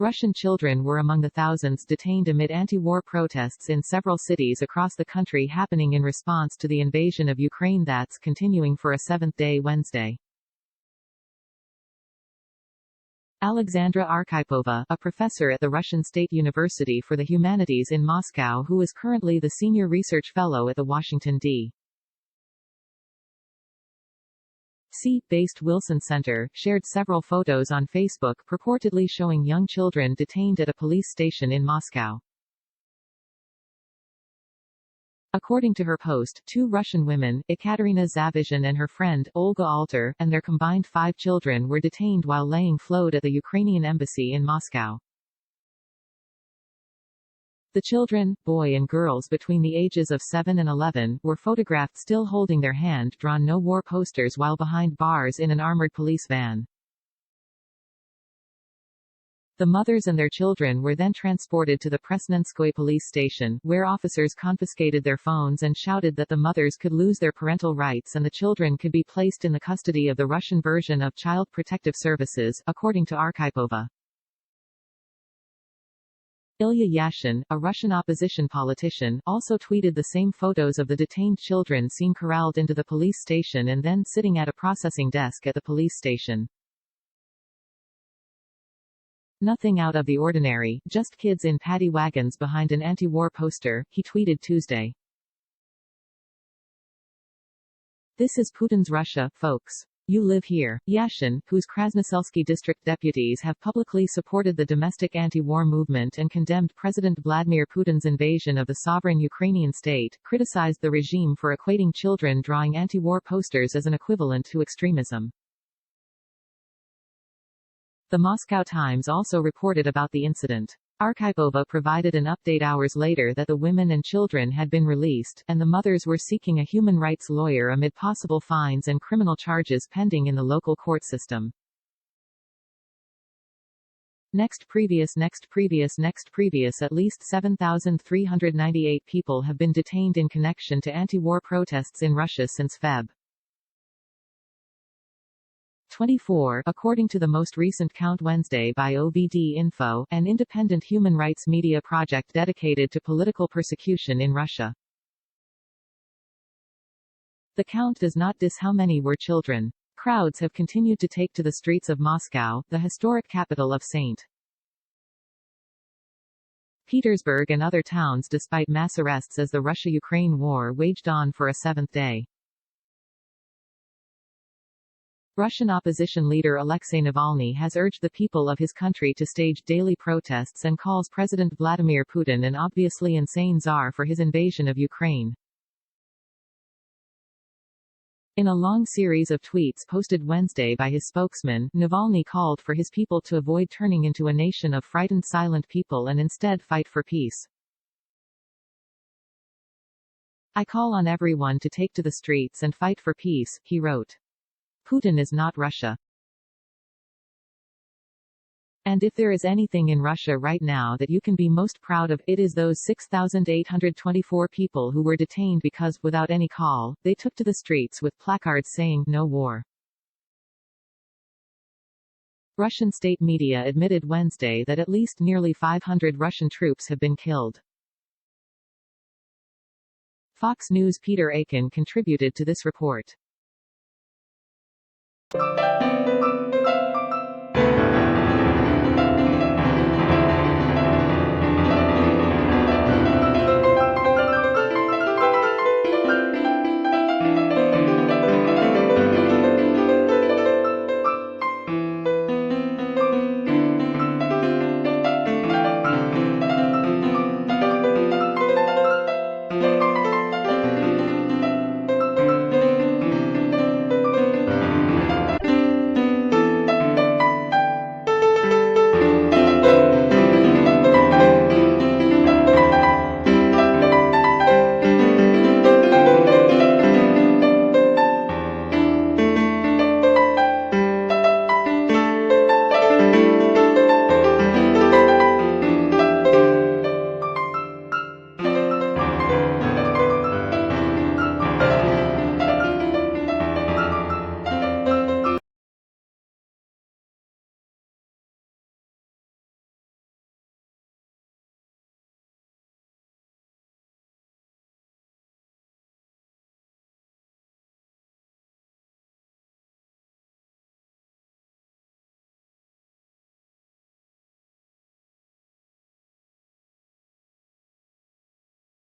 Russian children were among the thousands detained amid anti-war protests in several cities across the country happening in response to the invasion of Ukraine that's continuing for a seventh day Wednesday. Alexandra Arkhipova, a professor at the Russian State University for the Humanities in Moscow who is currently the senior research fellow at the Washington, D.C. based Wilson Center, shared several photos on Facebook purportedly showing young children detained at a police station in Moscow. According to her post, 2 Russian women, Ekaterina Zavizhin and her friend, Olga Alter, and their combined 5 children were detained while laying float at the Ukrainian embassy in Moscow. The children, boy and girls between the ages of 7 and 11, were photographed still holding their hand-drawn no war posters while behind bars in an armored police van. The mothers and their children were then transported to the Presnenskoye police station, where officers confiscated their phones and shouted that the mothers could lose their parental rights and the children could be placed in the custody of the Russian version of Child Protective Services, according to Arkhipova. Ilya Yashin, a Russian opposition politician, also tweeted the same photos of the detained children seen corralled into the police station and then sitting at a processing desk at the police station. "Nothing out of the ordinary, just kids in paddy wagons behind an anti-war poster," he tweeted Tuesday. "This is Putin's Russia, folks. You live here." Yashin, whose Krasnoselsky district deputies have publicly supported the domestic anti-war movement and condemned President Vladimir Putin's invasion of the sovereign Ukrainian state, criticized the regime for equating children drawing anti-war posters as an equivalent to extremism. The Moscow Times also reported about the incident. Arkhipova provided an update hours later that the women and children had been released, and the mothers were seeking a human rights lawyer amid possible fines and criminal charges pending in the local court system. Next previous At least 7,398 people have been detained in connection to anti-war protests in Russia since Feb. 24, according to the most recent count Wednesday by OVD Info, an independent human rights media project dedicated to political persecution in Russia. The count does not diss how many were children. Crowds have continued to take to the streets of Moscow, the historic capital of St. Petersburg and other towns despite mass arrests as the Russia-Ukraine war waged on for a 7th day. Russian opposition leader Alexei Navalny has urged the people of his country to stage daily protests and calls President Vladimir Putin an obviously insane czar for his invasion of Ukraine. In a long series of tweets posted Wednesday by his spokesman, Navalny called for his people to avoid turning into a nation of frightened silent people and instead fight for peace. "I call on everyone to take to the streets and fight for peace," he wrote. "Putin is not Russia. And if there is anything in Russia right now that you can be most proud of, it is those 6,824 people who were detained because, without any call, they took to the streets with placards saying, 'No war.'" Russian state media admitted Wednesday that at least nearly 500 Russian troops have been killed. Fox News' Peter Aiken contributed to this report.